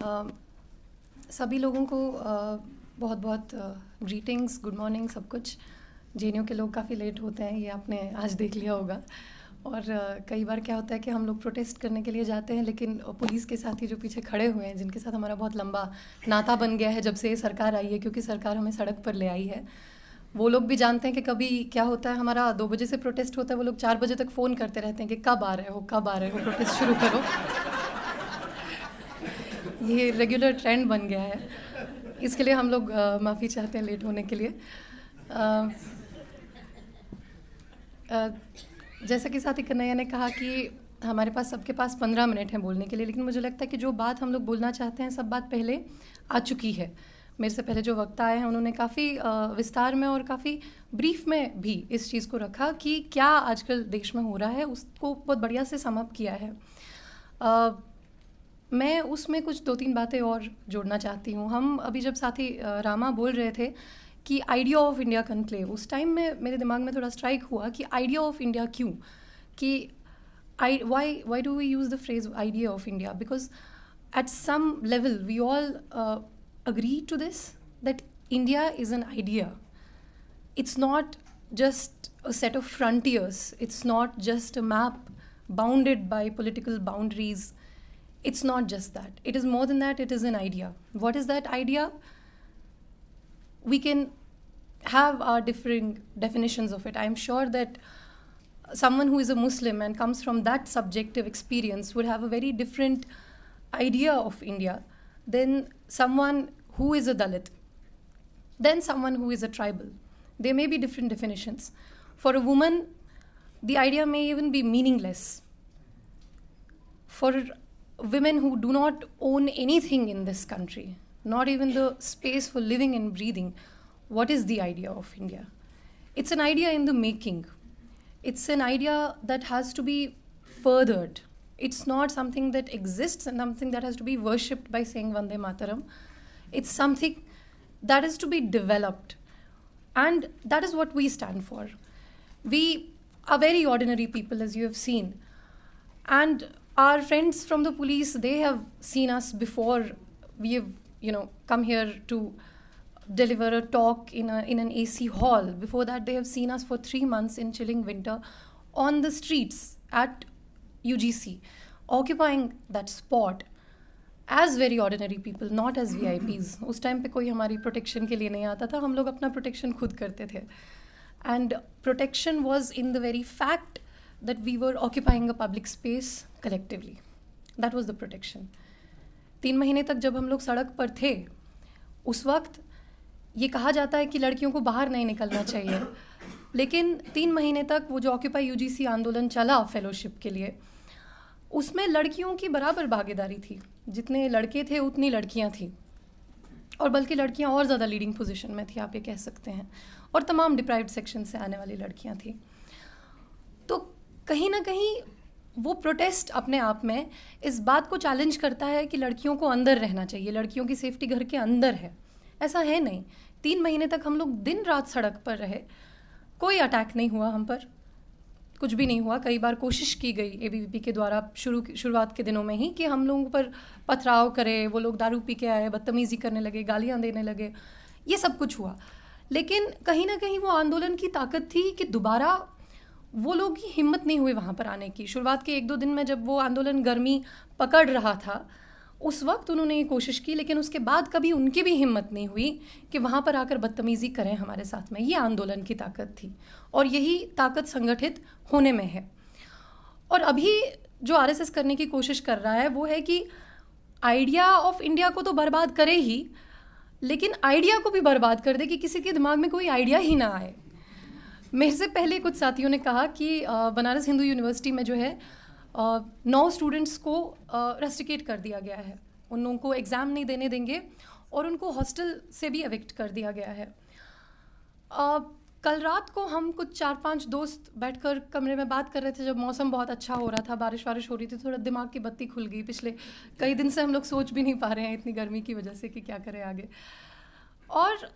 अ, सभी लोगों को बहुत बहुत ग्रीटिंग्स, गुड मॉर्निंग, सब कुछ। जेएनयू के लोग काफ़ी लेट होते हैं, ये आपने आज देख लिया होगा। और कई बार क्या होता है कि हम लोग प्रोटेस्ट करने के लिए जाते हैं, लेकिन पुलिस के साथी जो पीछे खड़े हुए हैं, जिनके साथ हमारा बहुत लंबा नाता बन गया है जब से ये सरकार आई है, क्योंकि सरकार हमें सड़क पर ले आई है, वो लोग भी जानते हैं कि कभी क्या होता है। हमारा 2 बजे से प्रोटेस्ट होता है, वो लोग 4 बजे तक फ़ोन करते रहते हैं कि कब आ रहे हो, कब आ रहे हो, प्रोटेस्ट शुरू करो। ये रेगुलर ट्रेंड बन गया है। इसके लिए हम लोग माफ़ी चाहते हैं लेट होने के लिए। जैसा कि साथी कन्हैया ने कहा कि हमारे पास, सबके पास 15 मिनट हैं बोलने के लिए, लेकिन मुझे लगता है कि जो बात हम लोग बोलना चाहते हैं सब बात पहले आ चुकी है। मेरे से पहले जो वक्ता आए हैं उन्होंने काफ़ी विस्तार में और काफ़ी ब्रीफ में भी इस चीज़ को रखा कि क्या आजकल देश में हो रहा है, उसको बहुत बढ़िया से सम अप किया है। मैं उसमें कुछ 2-3 बातें और जोड़ना चाहती हूँ। हम अभी जब साथी रामा बोल रहे थे कि आइडिया ऑफ इंडिया कन्क्लेव, उस टाइम में मेरे दिमाग में थोड़ा स्ट्राइक हुआ कि आइडिया ऑफ इंडिया क्यों, कि why do we use the phrase idea of India? Because at some level we all agree to this, that India is an idea. It's not just a set of frontiers, it's not just a map bounded by political boundaries. It's not just that. It is more than that. It is an idea. What is that idea? We can have our differing definitions of it. I'm sure that someone who is a Muslim and comes from that subjective experience would have a very different idea of India than someone who is a Dalit, than someone who is a tribal. There may be different definitions. For a woman, the idea may even be meaningless. For women who do not own anything in this country, not even the space for living and breathing, what is the idea of India? It's an idea in the making. It's an idea that has to be furthered. It's not something that exists and something that has to be worshipped by saying Vande Mataram. It's something that is to be developed. And that is what we stand for. We are very ordinary people, as you have seen. And our friends from the police, they have seen us before we have, come here to deliver a talk in an AC hall. Before that, they have seen us for 3 months in chilling winter on the streets at UGC, occupying that spot as very ordinary people, not as VIPs. उस time पे कोई हमारी protection के लिए नहीं आता था, हम लोग अपना प्रोटेक्शन खुद करते थे. And protection was in the very fact that we were occupying a public space collectively. That was the protection. 3 महीने तक जब हम लोग सड़क पर थे, उस वक्त ये कहा जाता है कि लड़कियों को बाहर नहीं निकलना चाहिए, लेकिन 3 महीने तक वो जो ऑक्यूपाई यूजीसी आंदोलन चला फेलोशिप के लिए, उसमें लड़कियों की बराबर भागीदारी थी. जितने लड़के थे उतनी लड़कियां थी, और बल्कि लड़कियां और ज़्यादा लीडिंग पोजीशन में थी, आप ये कह सकते हैं, और तमाम डिप्राइव्ड सेक्शन से आने वाली लड़कियां थी. तो कहीं ना कहीं वो प्रोटेस्ट अपने आप में इस बात को चैलेंज करता है कि लड़कियों को अंदर रहना चाहिए, लड़कियों की सेफ्टी घर के अंदर है. ऐसा है नहीं. 3 महीने तक हम लोग दिन रात सड़क पर रहे, कोई अटैक नहीं हुआ हम पर, कुछ भी नहीं हुआ. कई बार कोशिश की गई एबीवीपी के द्वारा शुरुआत के दिनों में ही कि हम लोगों पर पथराव करे, वो लोग दारू पी के आए, बदतमीज़ी करने लगे, गालियाँ देने लगे, ये सब कुछ हुआ. लेकिन कहीं ना कहीं वो आंदोलन की ताकत थी कि दोबारा वो लोग की हिम्मत नहीं हुई वहाँ पर आने की. शुरुआत के 1-2 दिन में जब वो आंदोलन गर्मी पकड़ रहा था, उस वक्त उन्होंने ये कोशिश की, लेकिन उसके बाद कभी उनकी भी हिम्मत नहीं हुई कि वहाँ पर आकर बदतमीज़ी करें हमारे साथ में. ये आंदोलन की ताकत थी, और यही ताकत संगठित होने में है. और अभी जो आरएसएस करने की कोशिश कर रहा है वो है कि आइडिया ऑफ इंडिया को तो बर्बाद करे ही, लेकिन आइडिया को भी बर्बाद कर दे कि किसी के दिमाग में कोई आइडिया ही ना आए. मेरे से पहले कुछ साथियों ने कहा कि बनारस हिंदू यूनिवर्सिटी में जो है 9 स्टूडेंट्स को रेस्ट्रिकेट कर दिया गया है. उन लोगों को एग्ज़ाम नहीं देने देंगे और उनको हॉस्टल से भी एविक्ट कर दिया गया है. कल रात को हम कुछ 4-5 दोस्त बैठकर कमरे में बात कर रहे थे, जब मौसम बहुत अच्छा हो रहा था, बारिश वारिश हो रही थी, थोड़ा दिमाग की बत्ती खुल गई. पिछले कई दिन से हम लोग सोच भी नहीं पा रहे हैं इतनी गर्मी की वजह से कि क्या करें आगे. और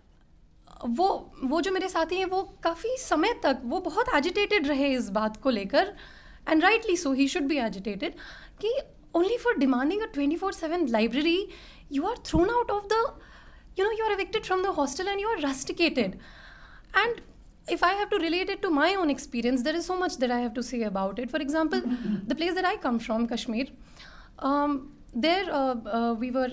वो जो मेरे साथी हैं वो काफ़ी समय तक वो बहुत एजिटेटेड रहे इस बात को लेकर, and rightly so, he should be agitated, कि only for demanding a 24/7 library, you are thrown out of the, you are evicted from the hostel and you are rusticated. And if I have to relate it to my own experience, there is so much that I have to say about it. For example, the place that I come from, Kashmir, there we were,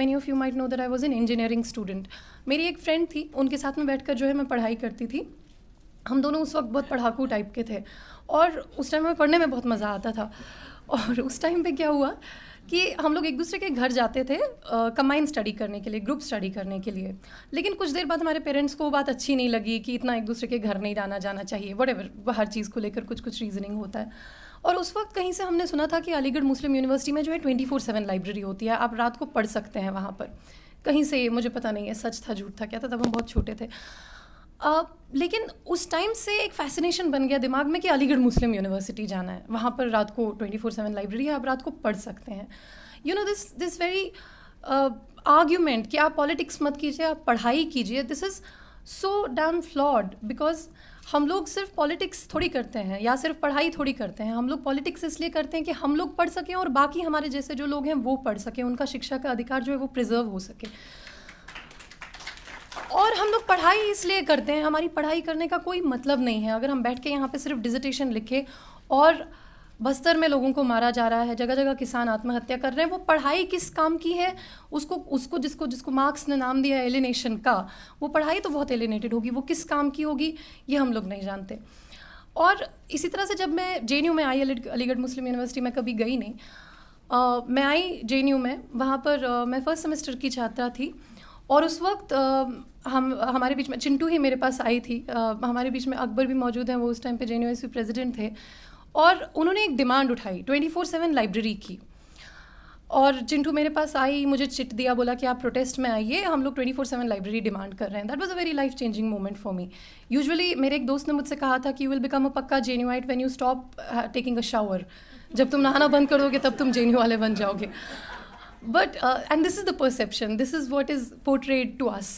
many of you might know that I was an engineering student. मेरी एक friend थी, उनके साथ में बैठकर जो है मैं पढ़ाई करती थी. हम दोनों उस वक्त बहुत पढ़ाकू टाइप के थे और उस टाइम में पढ़ने में बहुत मज़ा आता था. और उस टाइम पे क्या हुआ कि हम लोग एक दूसरे के घर जाते थे कंबाइन स्टडी करने के लिए, ग्रुप स्टडी करने के लिए. लेकिन कुछ देर बाद हमारे पेरेंट्स को वो बात अच्छी नहीं लगी कि इतना एक दूसरे के घर नहीं जाना चाहिए. व्हाटएवर, हर चीज़ को लेकर कुछ रीजनिंग होता है. और उस वक्त कहीं से हमने सुना था कि अलीगढ़ मुस्लिम यूनिवर्सिटी में जो है 24/7 लाइब्रेरी होती है, आप रात को पढ़ सकते हैं वहाँ पर. कहीं से, मुझे पता नहीं है सच था झूठ था क्या था, तब हम बहुत छोटे थे. लेकिन उस टाइम से एक फैसिनेशन बन गया दिमाग में कि अलीगढ़ मुस्लिम यूनिवर्सिटी जाना है, वहाँ पर रात को 24/7 लाइब्रेरी है, आप रात को पढ़ सकते हैं. दिस वेरी आर्ग्यूमेंट कि आप पॉलिटिक्स मत कीजिए, आप पढ़ाई कीजिए, this is so damn flawed. Because हम लोग सिर्फ पॉलिटिक्स थोड़ी करते हैं या सिर्फ पढ़ाई थोड़ी करते हैं. हम लोग पॉलिटिक्स इसलिए करते हैं कि हम लोग पढ़ सकें और बाकी हमारे जैसे जो लोग हैं वो पढ़ सकें, उनका शिक्षा का अधिकार जो है वो प्रिजर्व हो सके. और हम लोग पढ़ाई इसलिए करते हैं, हमारी पढ़ाई करने का कोई मतलब नहीं है अगर हम बैठ के यहाँ पे सिर्फ डिसर्टेशन लिखे और बस्तर में लोगों को मारा जा रहा है, जगह जगह किसान आत्महत्या कर रहे हैं. वो पढ़ाई किस काम की है? उसको जिसको मार्क्स ने नाम दिया एलिनेशन का, वो पढ़ाई तो बहुत एलिनेटेड होगी, वो किस काम की होगी ये हम लोग नहीं जानते. और इसी तरह से जब मैं JNU में आई, अलीगढ़ मुस्लिम यूनिवर्सिटी में कभी गई नहीं, मैं आई JNU में, वहाँ पर मैं फर्स्ट सेमेस्टर की छात्रा थी. और उस वक्त हमारे बीच में चिंटू ही मेरे पास आई थी, हमारे बीच में अकबर भी मौजूद हैं, वो उस टाइम पे JNU प्रेसिडेंट थे. और उन्होंने एक डिमांड उठाई 24/7 लाइब्रेरी की. और चिंटू मेरे पास आई, मुझे चिट दिया, बोला कि आप प्रोटेस्ट में आइए, हम लोग 24/7 लाइब्रेरी डिमांड कर रहे हैं. That was a very life changing moment for me. Usually मेरे एक दोस्त ने मुझसे कहा था कि यू विल बिकम अ पक्का JNUite when you stop taking a shower. जब तुम नहाना बंद कर दोगे तब तुम JNU वाले बन जाओगे. But and this is the perception, this is what is portrayed to us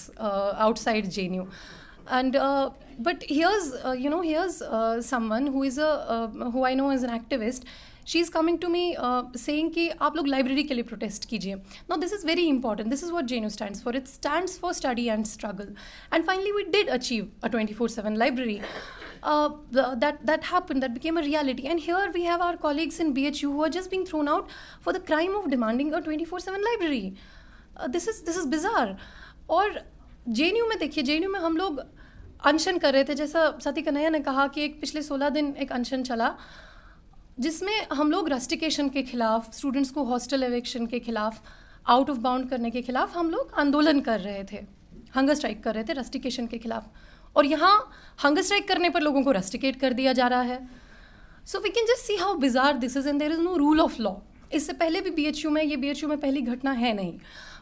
outside JNU. And but here's someone who is who I know is an activist. She's coming to me saying कि आप लोग library के लिए protest कीजिए. Now this is very important. This is what JNU stands for. It stands for study and struggle. And finally we did achieve a 24/7 library. That happened, that became a reality. And here we have our colleagues in BHU who are just being thrown out for the crime of demanding a 24/7 library. This is bizarre. और JNU में देखिए, JNU में हम लोग अनशन कर रहे थे, जैसा साथी कन्हैया ने कहा कि एक पिछले 16 दिन एक अनशन चला, जिसमें हम लोग रस्टिकेशन के खिलाफ, स्टूडेंट्स को हॉस्टल एविक्शन के खिलाफ, आउट ऑफ बाउंड करने के खिलाफ हम लोग आंदोलन कर रहे थे, हंगर स्ट्राइक कर रहे थे रस्टिकेशन के खिलाफ. और यहाँ हंगर स्ट्राइक करने पर लोगों को रस्टिकेट कर दिया जा रहा है. So we can just see how bizarre this is, and there is no rule of law. इससे पहले भी BHU में, ये BHU में पहली घटना है नहीं.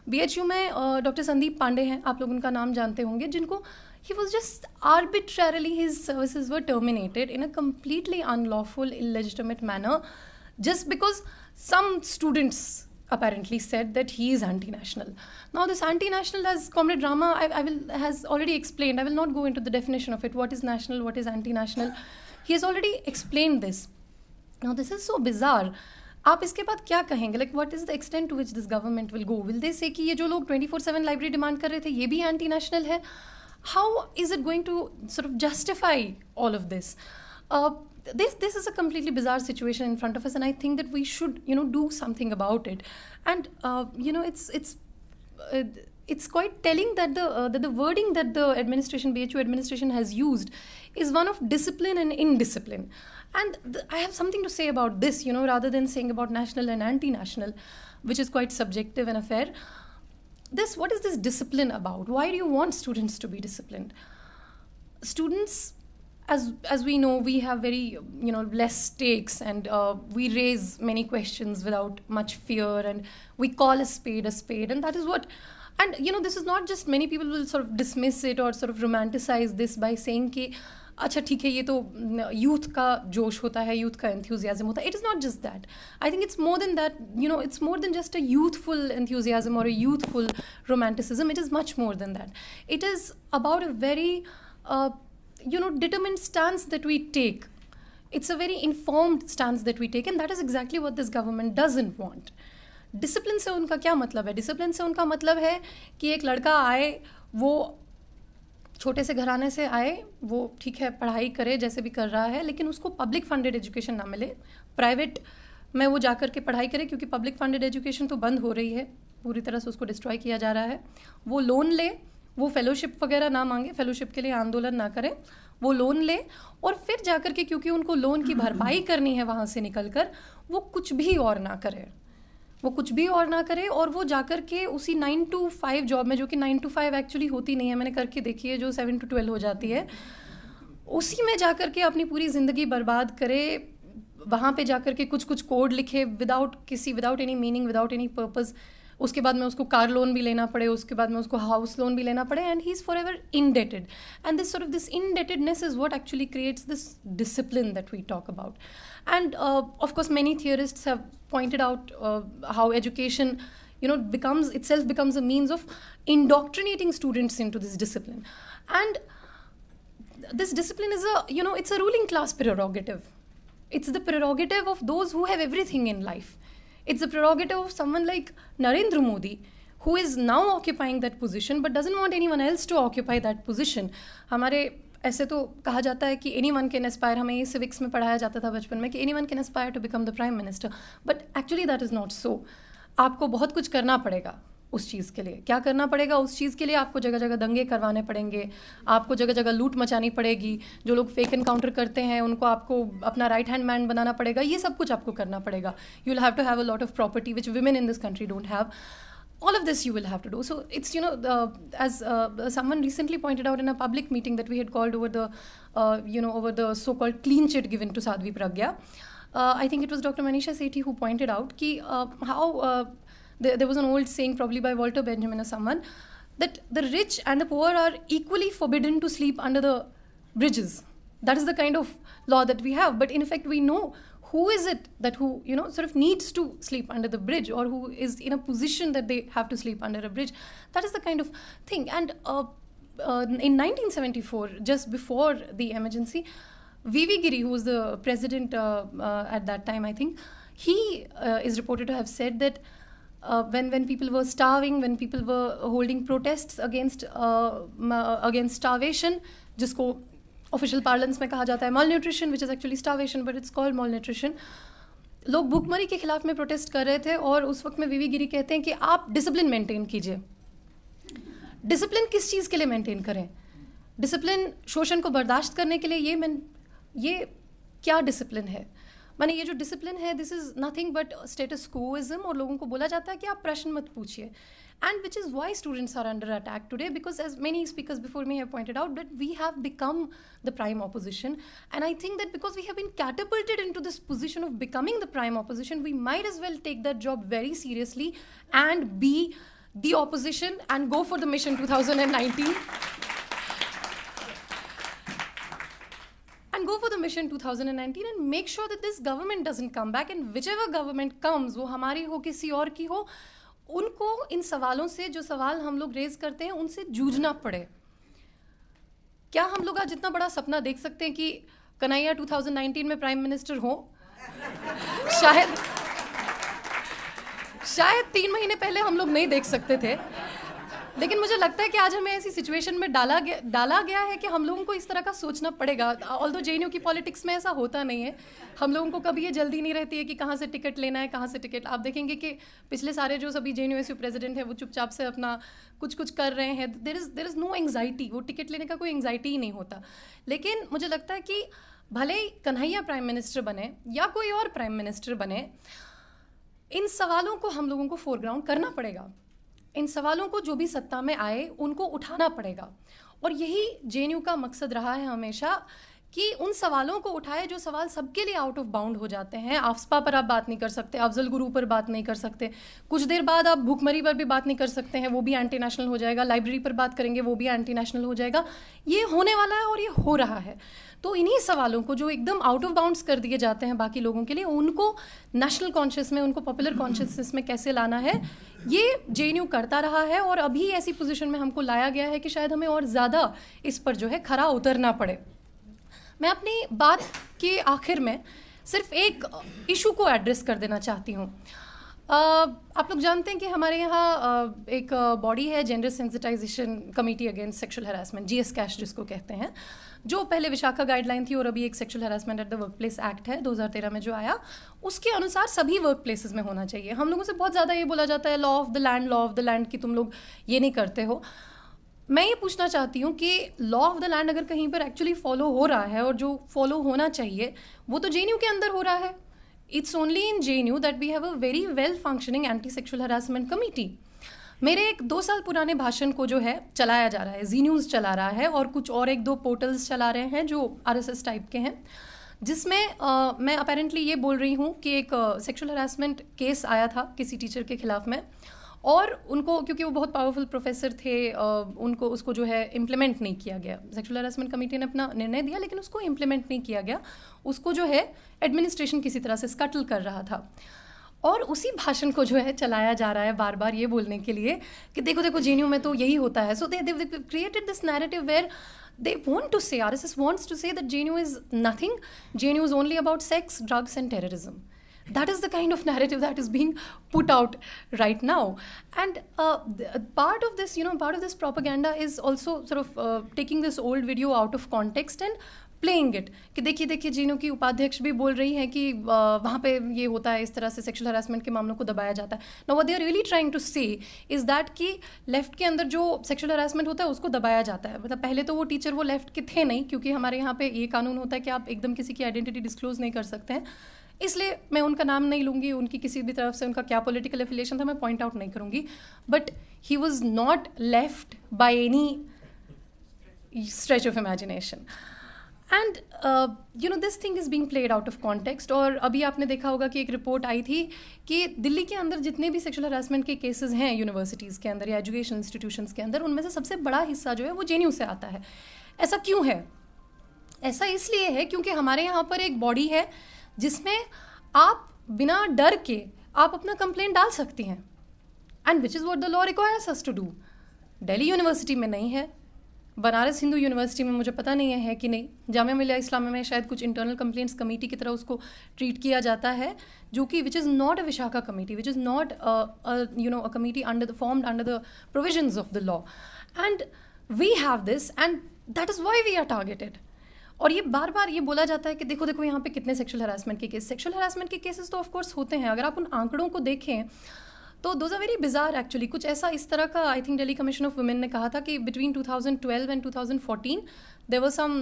BHU में डॉक्टर संदीप पांडे हैं, आप लोग उनका नाम जानते होंगे, जिनको he was just arbitrarily, his services were terminated in a completely unlawful, illegitimate manner just because some students apparently said that he is anti-national. Now this anti-national, as Comrade Rama has already explained, I will not go into the definition of it, what is national, what is anti-national. He has already explained this. Now this is so bizarre. आप इसके बाद क्या कहेंगे? Like what is the extent to which this government will go? Will they say कि ये जो लोग 24/7 library demand कर रहे थे ये भी anti-national है? How is it going to sort of justify all of this? This is a completely bizarre situation in front of us, and I think that we should, do something about it. And it's quite telling that the wording that the BHU administration has used is one of discipline and indiscipline. And I have something to say about this, rather than saying about national and anti-national, which is quite subjective and affair. What is this discipline about? Why do you want students to be disciplined? Students, as we know, we have very less stakes, and we raise many questions without much fear, and we call a spade, and that is what. And this is not just, many people will sort of dismiss it or sort of romanticize this by saying कि अच्छा ठीक है, ये तो youth का जोश होता है, यूथ का एंथ्यूजियाज्म होता है. It is not just that. I think it's more than that. It's more than just a youthful enthusiasm और a youthful romanticism. It is much more than that. It is about a very determined stance that we take. It's a very informed stance that we take, and that is exactly what this government doesn't want. Discipline से उनका क्या मतलब है? Discipline से उनका मतलब है कि एक लड़का आए, वो छोटे से घराने से आए, वो ठीक है पढ़ाई करे जैसे भी कर रहा है, लेकिन उसको पब्लिक फंडेड एजुकेशन ना मिले, प्राइवेट में वो जा कर के पढ़ाई करे, क्योंकि पब्लिक फंडेड एजुकेशन तो बंद हो रही है, पूरी तरह से उसको डिस्ट्रॉय किया जा रहा है। वो लोन ले, वो फेलोशिप वगैरह ना मांगे, फेलोशिप के लिए आंदोलन ना करें, वो लोन ले और फिर जाकर के, क्योंकि उनको लोन की भरपाई करनी है वहाँ से निकल कर, वो कुछ भी और ना करे, वो कुछ भी और ना करे, और वो जाकर के उसी 9 to 5 जॉब में, जो कि 9 to 5 एक्चुअली होती नहीं है, मैंने करके देखी है, जो 7 to 12 हो जाती है, उसी में जाकर के अपनी पूरी ज़िंदगी बर्बाद करे, वहाँ पे जाकर के कुछ कुछ कोड लिखे without any meaning, without any purpose, उसके बाद में उसको कार लोन भी लेना पड़े, उसके बाद में उसको हाउस लोन भी लेना पड़े, and he is forever indebted, and this indebtedness is what actually creates this discipline that we talk about. And of course many theorists have pointed out how education becomes a means of indoctrinating students into this discipline, and this discipline is it's a ruling class prerogative. It's the prerogative of those who have everything in life. It's the prerogative of someone like Narendra Modi, who is now occupying that position but doesn't want anyone else to occupy that position. हमारे ऐसे तो कहा जाता है कि anyone can aspire, हमें ये civics में पढ़ाया जाता था बचपन में कि anyone can aspire to become the prime minister, but actually that is not so. आपको बहुत कुछ करना पड़ेगा उस चीज़ के लिए। क्या करना पड़ेगा उस चीज़ के लिए? आपको जगह जगह दंगे करवाने पड़ेंगे, आपको जगह जगह लूट मचानी पड़ेगी, जो लोग फेक एनकाउंटर करते हैं उनको आपको अपना राइट हैंड मैन बनाना पड़ेगा, ये सब कुछ आपको करना पड़ेगा। You will have to have a lot of property which women in this country don't have. All of this you will have to do. So it's, as someone recently pointed out in a public meeting that we had called over the so-called clean chit given to Sadhvi Pragya, I think it was Dr. Manisha Sethi who pointed out how there was an old saying, probably by Walter Benjamin or someone, that the rich and the poor are equally forbidden to sleep under the bridges. That is the kind of law that we have. But in effect, we know who is it that who sort of needs to sleep under the bridge, or who is in a position that they have to sleep under a bridge. That is the kind of thing. And in 1974, just before the emergency, V.V. Giri, who was the president at that time, I think, he is reported to have said that when people were starving, when people were holding protests against starvation, जिसको official parlance में कहा जाता है malnutrition, which is actually starvation, but it's called malnutrition, लोग भूखमरी के खिलाफ में प्रोटेस्ट कर रहे थे, और उस वक्त में वीवी गिरी कहते हैं कि आप डिसिप्लिन मेंटेन कीजिए। डिसिप्लिन किस चीज़ के लिए मेंटेन करें? डिसिप्लिन शोषण को बर्दाश्त करने के लिए? ये क्या डिसिप्लिन है? माने ये जो डिसिप्लिन है, this is nothing but status quoism, और लोगों को बोला जाता है कि आप प्रश्न मत पूछिए। And which is why students are under attack today, because as many speakers before me have pointed out, that we have become the prime opposition. And I think that because we have been catapulted into this position of becoming the prime opposition, we might as well take that job very seriously and be the opposition and go for the mission 2019. And go for the mission 2019 and make sure that this government doesn't come back, and whichever government comes, वो हमारी हो किसी और की हो, उनको इन सवालों से, जो सवाल हम लोग रेज करते हैं, उनसे जूझना पड़े। क्या हम लोग आज इतना बड़ा सपना देख सकते हैं कि कन्हैया 2019 में प्राइम मिनिस्टर हो? शायद 3 महीने पहले हम लोग नहीं देख सकते थे, लेकिन मुझे लगता है कि आज हमें ऐसी सिचुएशन में डाला गया है कि हम लोगों को इस तरह का सोचना पड़ेगा। ऑल्दो जेएनयू की पॉलिटिक्स में ऐसा होता नहीं है, हम लोगों को कभी ये जल्दी नहीं रहती है कि कहाँ से टिकट लेना है, कहाँ से टिकट। आप देखेंगे कि पिछले सारे जो सभी जेएनयू प्रेसिडेंट है, वो चुपचाप से अपना कुछ कर रहे हैं। देयर इज़ नो एंग्जाइटी, वो टिकट लेने का कोई एंग्जाइटी ही नहीं होता। लेकिन मुझे लगता है कि भले ही कन्हैया प्राइम मिनिस्टर बने या कोई और प्राइम मिनिस्टर बने, इन सवालों को हम लोगों को फोरग्राउंड करना पड़ेगा। इन सवालों को जो भी सत्ता में आए उनको उठाना पड़ेगा, और यही जेएनयू का मकसद रहा है हमेशा, कि उन सवालों को उठाए जो सवाल सबके लिए आउट ऑफ बाउंड हो जाते हैं। आफ्सपा पर आप बात नहीं कर सकते, अफजल गुरु पर बात नहीं कर सकते, कुछ देर बाद आप भूखमरी पर भी बात नहीं कर सकते हैं, वो भी एंटी नेशनल हो जाएगा। लाइब्रेरी पर बात करेंगे, वो भी एंटी नेशनल हो जाएगा। ये होने वाला है और ये हो रहा है। तो इन्हीं सवालों को जो एकदम आउट ऑफ बाउंड्स कर दिए जाते हैं बाकी लोगों के लिए, उनको नेशनल कॉन्शियस में, उनको पॉपुलर कॉन्शियसनेस में कैसे लाना है, ये जेएनयू करता रहा है। और अभी ऐसी पोजीशन में हमको लाया गया है कि शायद हमें और ज़्यादा इस पर जो है खरा उतरना पड़े। मैं अपनी बात के आखिर में सिर्फ एक इशू को एड्रेस कर देना चाहती हूँ। आप लोग जानते हैं कि हमारे यहाँ एक बॉडी है, gender sensitization committee against sexual harassment, GS CASH जिसको कहते हैं, जो पहले विशाखा गाइडलाइन थी और अभी एक sexual harassment at the work place act है 2013 में जो आया, उसके अनुसार सभी वर्क प्लेसेस में होना चाहिए। हम लोगों से बहुत ज़्यादा ये बोला जाता है लॉ ऑफ द लैंड कि तुम लोग ये नहीं करते हो। मैं ये पूछना चाहती हूँ कि लॉ ऑफ द लैंड अगर कहीं पर एक्चुअली फॉलो हो रहा है और जो फॉलो होना चाहिए वो तो JNU के अंदर हो रहा है। It's only in JNU that we have a very well functioning anti sexual harassment committee. मेरे एक 2 साल पुराने भाषण को जो है चलाया जा रहा है, जी न्यूज़ चला रहा है और कुछ और 1-2 पोर्टल्स चला रहे हैं जो RSS टाइप के हैं, जिसमें मैं अपेरेंटली ये बोल रही हूँ कि एक सेक्सुअल हरासमेंट केस आया था किसी टीचर के खिलाफ में, और उनको, क्योंकि वो बहुत पावरफुल प्रोफेसर थे, उनको उसको जो है इम्प्लीमेंट नहीं किया गया। सेक्सुअल हरासमेंट कमेटी ने अपना निर्णय दिया लेकिन उसको इम्प्लीमेंट नहीं किया गया, उसको जो है एडमिनिस्ट्रेशन किसी तरह से स्कटल कर रहा था। और उसी भाषण को जो है चलाया जा रहा है बार बार ये बोलने के लिए कि देखो देखो JNU में तो यही होता है। So they created this narrative where they want to say, RSS wants to say that JNU is nothing, JNU is only about sex, drugs and terrorism. That is the kind of narrative that is being put out right now. And part of this propaganda is also sort of taking this old video out of context and playing it कि देखिए देखिए JNU की उपाध्यक्ष भी बोल रही हैं कि वहाँ पे ये होता है, इस तरह से सेक्सुअल हरासमेंट के मामलों को दबाया जाता है। Now what they are really trying to say is that कि लेफ्ट के अंदर जो सेक्सुअल हरासमेंट होता है उसको दबाया जाता है। मतलब पहले तो वो टीचर वो लेफ्ट के थे नहीं, क्योंकि हमारे यहाँ पे ये कानून होता है कि आप एकदम किसी की आइडेंटिटी डिस्क्लोज नहीं कर सकते हैं, इसलिए मैं उनका नाम नहीं लूँगी, उनकी किसी भी तरफ से उनका क्या पॉलिटिकल एफिलिएशन था मैं पॉइंट आउट नहीं करूँगी, but he was not left by any stretch of imagination. And this thing is being played out of context. और अभी आपने देखा होगा कि एक रिपोर्ट आई थी कि दिल्ली के अंदर जितने भी सेक्सुअल हरासमेंट के केसेस हैं यूनिवर्सिटीज़ के अंदर या एजुकेशन इंस्टीट्यूशंस के अंदर, उनमें से सबसे बड़ा हिस्सा जो है वो JNU से आता है। ऐसा क्यों है? ऐसा इसलिए है क्योंकि हमारे यहाँ पर एक बॉडी है जिसमें आप बिना डर के आप अपना कंप्लेंट डाल सकती हैं, and which is what the law requires us to do. Delhi university में नहीं है, बनारस हिंदू यूनिवर्सिटी में मुझे पता नहीं है कि नहीं, जामिया मिलिया इस्लामिया में शायद कुछ इंटरनल कंप्लेंट्स कमेटी की तरह उसको ट्रीट किया जाता है, जो कि which is not a Vishaka committee, which is not a committee formed under the provisions of the law, and we have this and that is why we are targeted. और ये बार बार ये बोला जाता है कि देखो देखो यहाँ पे कितने सेक्सुअल हरासमेंट के केस, सेक्सुअल हरासमेंट के केसेस तो ऑफकोर्स होते हैं। अगर आप उन आंकड़ों को देखें तो those are very bizarre actually. कुछ ऐसा इस तरह का I think Delhi commission of women ने कहा था कि between 2012 and 2014 there were some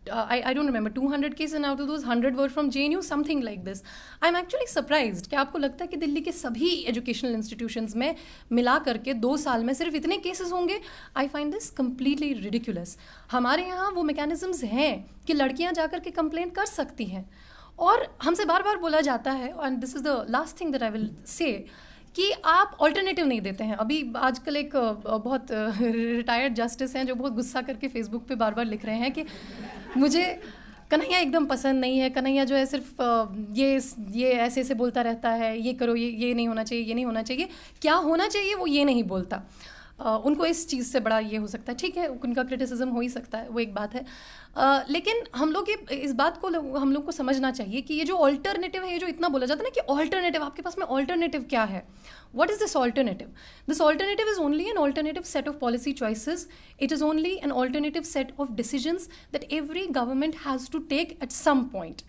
I don't remember 200 cases and out of those 100 were from JNU, something like this. I'm actually surprised कि आपको लगता है कि दिल्ली के सभी एजुकेशनल इंस्टीट्यूशंस में मिला करके 2 साल में सिर्फ इतने केसेस होंगे। I find this completely ridiculous. हमारे यहाँ वो मैकेनिज्म्स हैं कि लड़कियाँ जाकर के कंप्लेंट कर सकती हैं, और हमसे बार बार बोला जाता है, and this is the last thing that I will से, कि आप ऑल्टरनेटिव नहीं देते हैं। अभी आजकल एक बहुत रिटायर्ड जस्टिस हैं जो बहुत गुस्सा करके फेसबुक पे बार बार लिख रहे हैं कि मुझे कन्हैया एकदम पसंद नहीं है, कन्हैया जो है सिर्फ ये ऐसे ऐसे बोलता रहता है, ये करो, ये नहीं होना चाहिए, ये नहीं होना चाहिए, क्या होना चाहिए वो ये नहीं बोलता। उनको इस चीज़ से बड़ा ये हो सकता है, ठीक है उनका क्रिटिसिज्म हो ही सकता है, वो एक बात है, लेकिन हम लोग इस बात को हम लोग को समझना चाहिए कि ये जो ऑल्टरनेटिव है, ये जो इतना बोला जाता है ना कि ऑल्टरनेटिव, आपके पास में ऑल्टरनेटिव क्या है, what is this alternative? This alternative is only an alternative set of policy choices, it is only an alternative set of decisions that every government has to take at some point.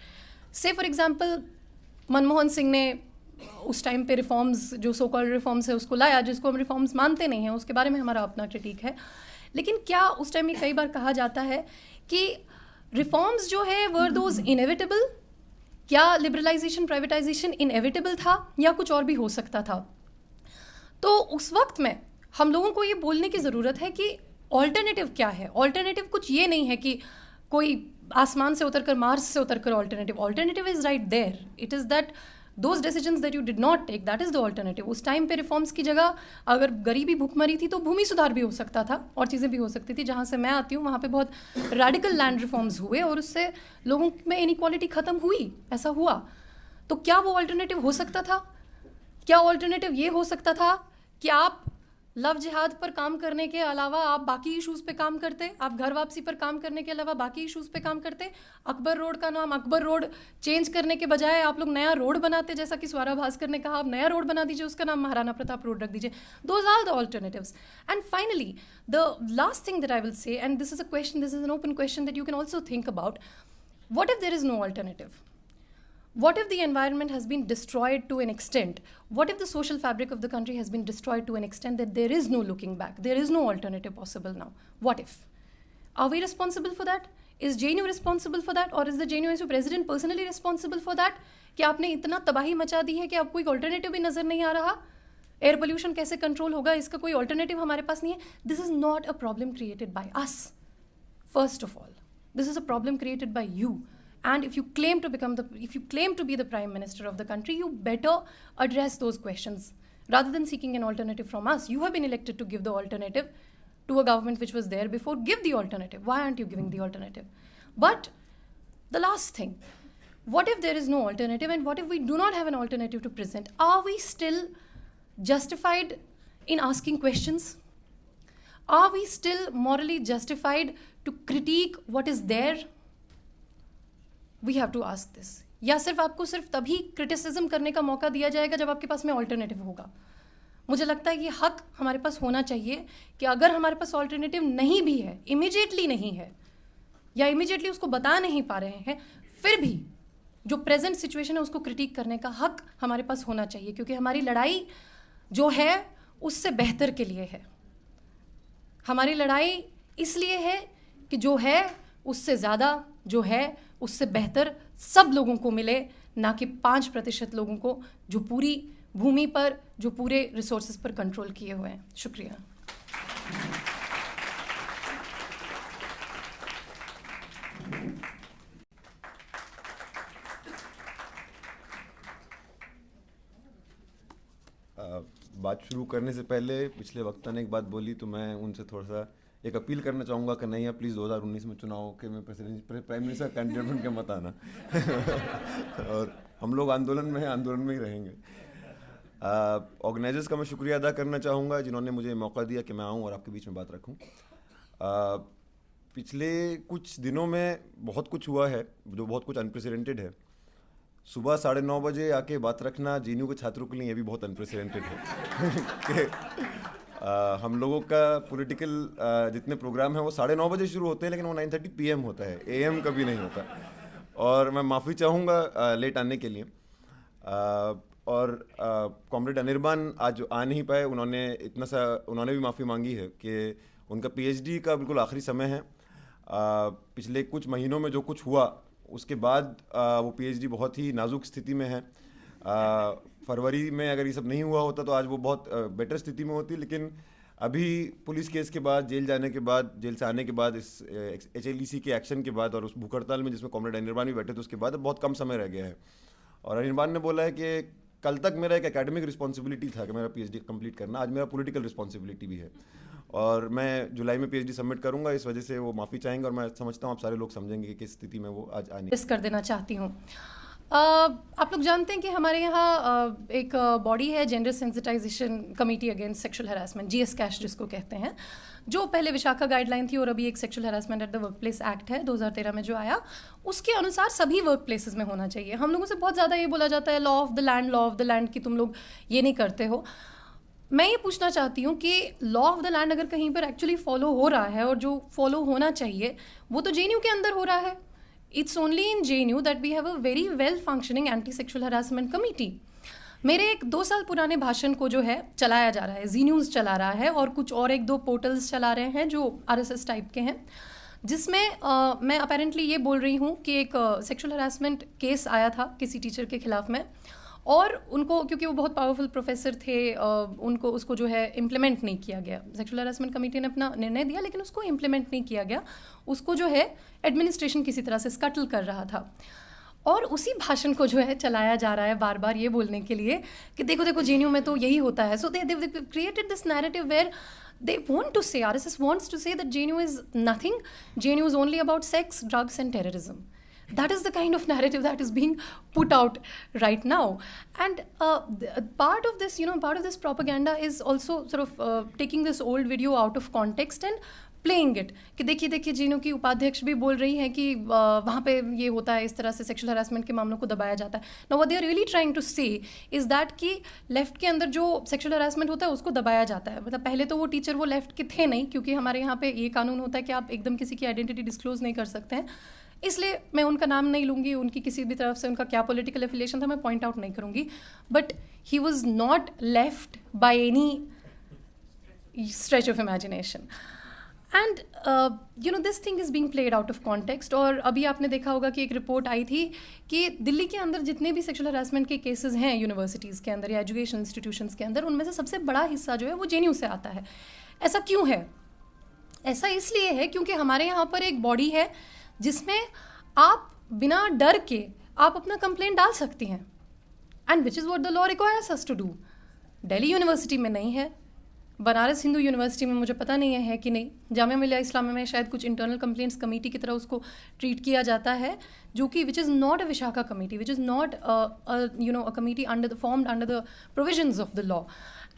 Say for example Manmohan Singh ने उस time पे reforms, जो so called reforms है उसको लाया, जिसको हम reforms मानते नहीं हैं, उसके बारे में हमारा अपना क्रिटिक है, लेकिन क्या उस टाइम में कई बार कहा जाता है कि रिफॉर्म्स जो है वर दोज इनएविटेबल? क्या लिबरलाइजेशन प्राइवेटाइजेशन इनएविटेबल था या कुछ और भी हो सकता था? तो उस वक्त में हम लोगों को ये बोलने की ज़रूरत है कि ऑल्टरनेटिव क्या है। ऑल्टरनेटिव कुछ ये नहीं है कि कोई आसमान से उतर कर, मार्स से उतर कर alternative is right there, it is that those decisions that you did not take, that is the alternative. उस टाइम पे रिफॉर्म्स की जगह अगर गरीबी भूखमरी थी तो भूमि सुधार भी हो सकता था और चीज़ें भी हो सकती थी। जहाँ से मैं आती हूँ वहाँ पे बहुत रेडिकल लैंड रिफॉर्म्स हुए और उससे लोगों में इनइक्वालिटी ख़त्म हुई, ऐसा हुआ। तो क्या वो ऑल्टरनेटिव हो सकता था? क्या ऑल्टरनेटिव ये हो सकता था कि आप लव जिहाद पर काम करने के अलावा आप बाकी इश्यूज़ पे काम करते, आप घर वापसी पर काम करने के अलावा बाकी इश्यूज़ पे काम करते। अकबर रोड का नाम अकबर रोड चेंज करने के बजाय आप लोग नया रोड बनाते, जैसा कि स्वरा भास्कर ने कहा, आप नया रोड बना दीजिए, उसका नाम महाराणा प्रताप रोड रख दीजिए। Those are the alternatives. And finally the last thing that I will say, and this is a question, this is an open question that you can also think about, what if there is no alternative? What if the environment has been destroyed to an extent? What if the social fabric of the country has been destroyed to an extent that there is no looking back? There is no alternative possible now. What if? Are we responsible for that? Is JNU responsible for that? Or is the JNU president personally responsible for that? कि आपने इतना तबाही मचा दी है कि अब कोई alternative भी नज़र नहीं आ रहा? एयर पोल्यूशन कैसे कंट्रोल होगा, इसका कोई ऑल्टरनेटिव हमारे पास नहीं है. This is not a problem created by us. First of all, this is a problem created by you. And if you claim to be the prime minister of the country, you better address those questions rather than seeking an alternative from us. You have been elected to give the alternative to a government which was there before. Give the alternative. Why aren't you giving the alternative? But the last thing, what if there is no alternative, and what if we do not have an alternative to present? Are we still justified in asking questions? Are we still morally justified to critique what is there? We have to ask this. या सिर्फ आपको सिर्फ तभी criticism करने का मौका दिया जाएगा जब आपके पास में ऑल्टरनेटिव होगा? मुझे लगता है कि हक हमारे पास होना चाहिए कि अगर हमारे पास ऑल्टरनेटिव नहीं भी है, इमीडिएटली नहीं है, या इमीडिएटली उसको बता नहीं पा रहे हैं, फिर भी जो प्रेजेंट सिचुएशन है उसको क्रिटिक करने का हक हमारे पास होना चाहिए, क्योंकि हमारी लड़ाई जो है उससे बेहतर के लिए है. हमारी लड़ाई इसलिए है कि जो है उससे ज़्यादा, जो है उससे बेहतर सब लोगों को मिले, ना कि 5% लोगों को जो पूरी भूमि पर, जो पूरे रिसोर्सेज पर कंट्रोल किए हुए हैं. शुक्रिया. बात शुरू करने से पहले पिछले वक्ता ने एक बात बोली, तो मैं उनसे थोड़ा सा एक अपील करना चाहूँगा कि नहीं, प्लीज़ 2019 में चुनाव के में प्राइम मिनिस्टर कैंडिडेट बन के मत आना. और हम लोग आंदोलन में हैं, आंदोलन में ही रहेंगे. ऑर्गेनाइजर्स का मैं शुक्रिया अदा करना चाहूँगा जिन्होंने मुझे मौका दिया कि मैं आऊँ और आपके बीच में बात रखूँ. पिछले कुछ दिनों में बहुत कुछ हुआ है जो बहुत कुछ अनप्रेसिडेंटेड है. सुबह 9:30 बजे आके बात रखना जेएनयू के छात्रों के लिए ये भी बहुत अनप्रेसिडेंटेड है. हम लोगों का पॉलिटिकल जितने प्रोग्राम हैं वो 9:30 बजे शुरू होते हैं, लेकिन वो 9:30 PM होता है, AM कभी नहीं होता. और मैं माफ़ी चाहूँगा लेट आने के लिए. और कॉमरेड अनिर्बान आज आ नहीं पाए. उन्होंने भी माफ़ी मांगी है कि उनका PhD का बिल्कुल आखिरी समय है. पिछले कुछ महीनों में जो कुछ हुआ उसके बाद वो PhD बहुत ही नाजुक स्थिति में है. फरवरी में अगर ये सब नहीं हुआ होता तो आज वो बहुत बेटर स्थिति में होती. लेकिन अभी पुलिस केस के बाद, जेल जाने के बाद, जेल से आने के बाद, इस HLEC के एक्शन के बाद और उस भूख हड़ताल में जिसमें कॉमरेड अनिर्बान भी बैठे थे, उसके बाद बहुत कम समय रह गया है. और अनिर्बान ने बोला है कि कल तक मेरा एक एकेडमिक रिस्पॉन्सिबिलिटी था कि मेरा PhD कंप्लीट करना, आज मेरा पॉलिटिकल रिस्पॉन्सिबिलिटी भी है. और मैं जुलाई में PhD सबमिट करूंगा. इस वजह से वो माफ़ी चाहेंगे और मैं समझता हूँ आप सारे लोग समझेंगे कि किस स्थिति में वो आज आने कर देना चाहती हूँ. आप लोग जानते हैं कि हमारे यहाँ एक बॉडी है, gender sensitization committee against sexual harassment, GS-CASH जिसको कहते हैं, जो पहले विशाखा गाइडलाइन थी और अभी एक sexual harassment at the work place act है 2013 में जो आया, उसके अनुसार सभी वर्क प्लेसेस में होना चाहिए. हम लोगों से बहुत ज़्यादा ये बोला जाता है लॉ ऑफ द लैंड कि तुम लोग ये नहीं करते हो. मैं ये पूछना चाहती हूँ कि लॉ ऑफ द लैंड अगर कहीं पर एक्चुअली फॉलो हो रहा है और जो फॉलो होना चाहिए वो तो JNU के अंदर हो रहा है. It's only in JNU that we have a very well functioning anti-sexual harassment committee. मेरे एक 2 साल पुराने भाषण को जो है चलाया जा रहा है, जी न्यूज़ चला रहा है और कुछ और 1-2 पोर्टल्स चला रहे हैं जो RSS टाइप के हैं, जिसमें मैं अपेरेंटली ये बोल रही हूँ कि एक सेक्सुअल हरासमेंट केस आया था किसी टीचर के खिलाफ में, और उनको, क्योंकि वो बहुत पावरफुल प्रोफेसर थे, उनको उसको जो है इम्प्लीमेंट नहीं किया गया. सेक्सुअल हरासमेंट कमेटी ने अपना निर्णय दिया लेकिन उसको इम्प्लीमेंट नहीं किया गया. उसको जो है एडमिनिस्ट्रेशन किसी तरह से स्कटल कर रहा था. और उसी भाषण को जो है चलाया जा रहा है बार बार ये बोलने के लिए कि देखो देखो JNU में तो यही होता है. So they created this narrative where they want to say, RSS wants to say that JNU is nothing. JNU is only about sex, drugs and terrorism. That is the kind of narrative that is being put out right now. And part of this, part of this propaganda is also sort of taking this old video out of context and playing it. कि देखिए JNU की उपाध्यक्ष भी बोल रही हैं कि वहाँ पे ये होता है, इस तरह से सेक्सुअल हरासमेंट के मामलों को दबाया जाता है. Now what they are really trying to say is that कि लेफ्ट के अंदर जो सेक्सुअल हरासमेंट होता है उसको दबाया जाता है. मतलब पहले तो वो टीचर वो लेफ्ट के थे नहीं, क्योंकि हमारे यहाँ पे ये कानून होता है कि आप एकदम किसी की आइडेंटिटी डिस्क्लोज नहीं कर सकते हैं. इसलिए मैं उनका नाम नहीं लूँगी, उनकी किसी भी तरफ से उनका क्या पॉलिटिकल एफिलिएशन था मैं पॉइंट आउट नहीं करूँगी. But he was not left by any stretch of imagination. And this thing is being played out of context. और अभी आपने देखा होगा कि एक रिपोर्ट आई थी कि दिल्ली के अंदर जितने भी सेक्सुअल हरासमेंट के केसेस हैं यूनिवर्सिटीज़ के अंदर या एजुकेशन इंस्टीट्यूशंस के अंदर, उनमें से सबसे बड़ा हिस्सा जो है वो जेएनयू से आता है. ऐसा क्यों है? ऐसा इसलिए है क्योंकि हमारे यहाँ पर एक बॉडी है जिसमें आप बिना डर के आप अपना कंप्लेंट डाल सकती हैं. And which is what the law requires us to do. Delhi university में नहीं है, बनारस हिंदू यूनिवर्सिटी में मुझे पता नहीं है कि नहीं, जामिया मिलिया इस्लामिया में शायद कुछ इंटरनल कंप्लेंट्स कमेटी की तरह उसको ट्रीट किया जाता है, जो कि which is not a Vishaka committee, which is not a committee under the formed under the provisions of the law.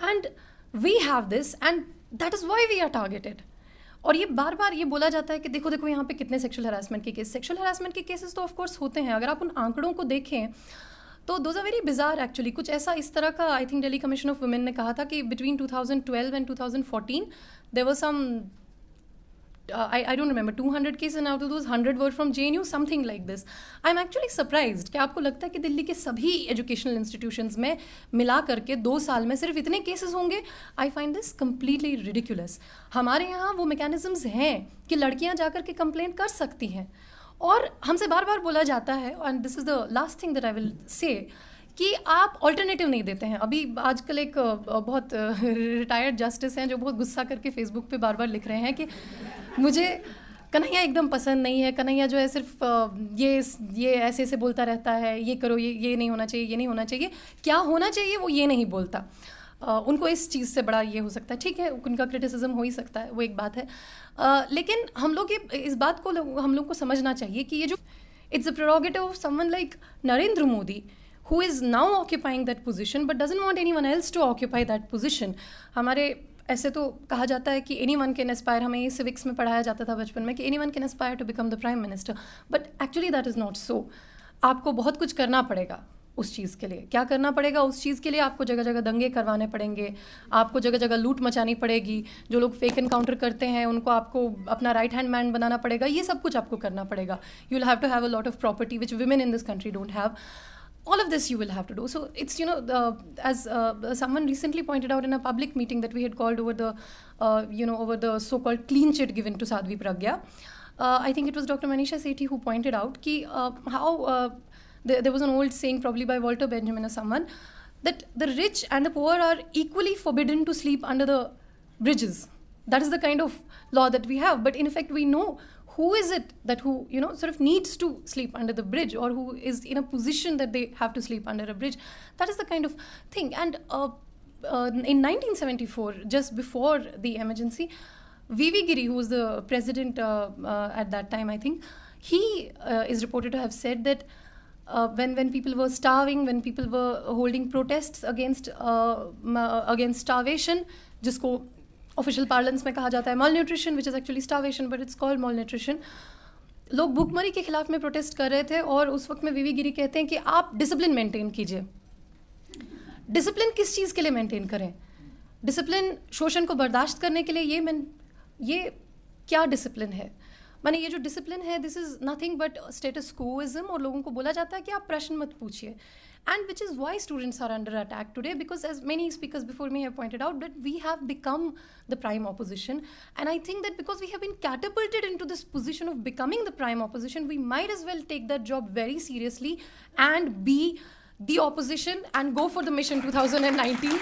And we have this and that is why we are targeted. और ये बार बार ये बोला जाता है कि देखो देखो यहाँ पे कितने सेक्सुअल हरासमेंट के केस. सेक्सुअल हरासमेंट के केसेस तो ऑफ कोर्स होते हैं. अगर आप उन आंकड़ों को देखें तो those are very bizarre actually. कुछ ऐसा इस तरह का I think Delhi commission of women ने कहा था कि between 2012 and 2014 there were some I don't remember 200 cases and out of those 100 were from JNU, something like this. I'm actually surprised कि आपको लगता है कि दिल्ली के सभी एजुकेशनल इंस्टीट्यूशंस में मिला करके 2 साल में सिर्फ इतने केसेस होंगे. I find this completely ridiculous. हमारे यहाँ वो मैकेनिज्म्स हैं कि लड़कियाँ जाकर के कंप्लेंट कर सकती हैं. और हमसे बार बार बोला जाता है, and this is the last thing that I will से, कि आप ऑल्टरनेटिव नहीं देते हैं. अभी आजकल एक बहुत रिटायर्ड जस्टिस हैं जो बहुत गुस्सा करके फेसबुक पे बार बार लिख रहे हैं कि मुझे कन्हैया एकदम पसंद नहीं है, कन्हैया जो है सिर्फ ये ऐसे ऐसे बोलता रहता है, ये करो, ये नहीं होना चाहिए, ये नहीं होना चाहिए. क्या होना चाहिए वो ये नहीं बोलता. उनको इस चीज़ से बड़ा ये हो सकता है. ठीक है, उनका क्रिटिसिज्म हो ही सकता है, वो एक बात है. लेकिन हम लोग इस बात को हम लोग को समझना चाहिए कि ये जो it's a prerogative of someone like Narendra Modi, who is now occupying that position but doesn't want anyone else to occupy that position. हमारे ऐसे तो कहा जाता है कि anyone can aspire, हमें ये civics में पढ़ाया जाता था बचपन में कि anyone can aspire to become the prime minister, but actually that is not so. आपको बहुत कुछ करना पड़ेगा उस चीज़ के लिए. क्या करना पड़ेगा उस चीज़ के लिए? आपको जगह जगह दंगे करवाने पड़ेंगे, आपको जगह जगह लूट मचानी पड़ेगी, जो लोग फेक एनकाउंटर करते हैं उनको आपको अपना राइट हैंड मैन बनाना पड़ेगा, ये सब कुछ आपको करना पड़ेगा. You will have to have a lot of property which women in this country don't have. All of this you will have to do. So it's, as someone recently pointed out in a public meeting that we had called over the, over the so-called clean chit given to Sadhvi Pragya. I think it was Dr. Manisha Sethi who pointed out how there was an old saying, probably by Walter Benjamin or someone, that the rich and the poor are equally forbidden to sleep under the bridges. That is the kind of law that we have. But in effect, we know who is it that who sort of needs to sleep under the bridge, or who is in a position that they have to sleep under a bridge. That is the kind of thing. And in 1974, just before the emergency, V.V. Giri, who was the president at that time, I think, he is reported to have said that when people were starving, when people were holding protests against starvation, जिसको official parlance में कहा जाता है malnutrition, which is actually starvation, but it's called malnutrition. लोग भूखमरी के खिलाफ में प्रोटेस्ट कर रहे थे, और उस वक्त में वीवी गिरी कहते हैं कि आप डिसिप्लिन मेंटेन कीजिए. डिसिप्लिन किस चीज़ के लिए मेंटेन करें? डिसिप्लिन शोषण को बर्दाश्त करने के लिए? ये क्या डिसिप्लिन है? माने ये जो डिसिप्लिन है, this is nothing but status quoism, और लोगों को बोला जाता है कि आप प्रश्न मत पूछिए. And which is why students are under attack today, because as many speakers before me have pointed out, that we have become the prime opposition. And I think that because we have been catapulted into this position of becoming the prime opposition, we might as well take that job very seriously and be the opposition and go for the mission 2019.